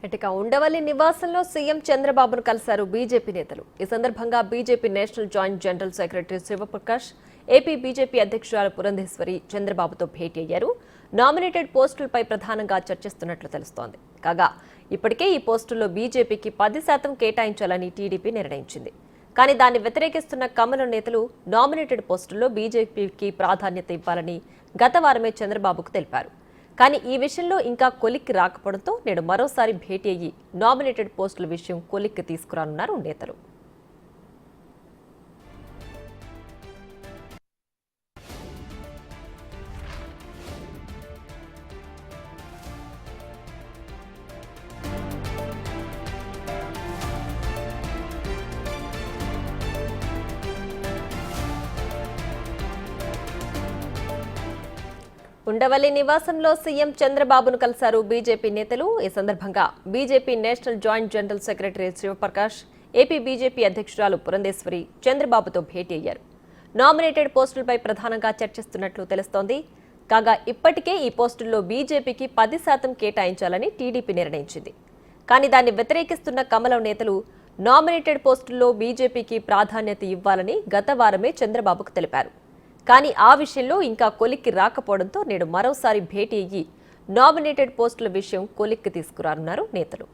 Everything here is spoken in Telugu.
ఇక ఉండవల్లి నివాసంలో సీఎం చంద్రబాబును కలిశారు బీజేపీ నేతలు. ఈ సందర్భంగా BJP national joint general secretary Shivprakash, AP BJP అధ్యక్షురాలు పురంధేశ్వరి చంద్రబాబుతో భేటీ అయ్యారు. నామినేటెడ్ పోస్టులపై ప్రధానంగా చర్చిస్తున్నట్లు తెలుస్తోంది. కాగా ఇప్పటికే ఈ పోస్టుల్లో బీజేపీకి 10% కేటాయించాలని టీడీపీ నిర్ణయించింది. కానీ దాన్ని వ్యతిరేకిస్తున్న కమలం నేతలు నామినేటెడ్ పోస్టుల్లో బీజేపీకి ప్రాధాన్యత ఇవ్వాలని గత వారమే చంద్రబాబుకు తెలిపారు. కానీ ఈ విషయంలో ఇంకా కొలిక్కి రాకపోవడంతో నేడు మరోసారి భేటీ అయ్యి నామినేటెడ్ పోస్టుల విషయం కొలిక్కి తీసుకురానున్నారు నేతలు. ఉండవల్లి నివాసంలో సీఎం చంద్రబాబును కలిశారు బీజేపీ నేతలు. ఈ సందర్భంగా BJP national joint general secretary Shivprakash, AP BJP అధ్యక్షురాలు పురంధేశ్వరి చంద్రబాబుతో భేటీ అయ్యారు. నామినేటెడ్ పోస్టులపై ప్రధానంగా చర్చిస్తున్నట్లు తెలుస్తోంది. కాగా ఇప్పటికే ఈ పోస్టుల్లో బీజేపీకి 10% కేటాయించాలని టీడీపీ నిర్ణయించింది. కానీ దాన్ని వ్యతిరేకిస్తున్న కమలం నేతలు నామినేటెడ్ పోస్టుల్లో బీజేపీకి ప్రాధాన్యత ఇవ్వాలని గత వారమే చంద్రబాబుకు తెలిపారు. కానీ ఆ విషయంలో ఇంకా కొలిక్కి రాకపోవడంతో నేడు మరోసారి భేటీ అయ్యి నామినేటెడ్ పోస్టుల విషయం కొలిక్కి తీసుకురానున్నారు నేతలు.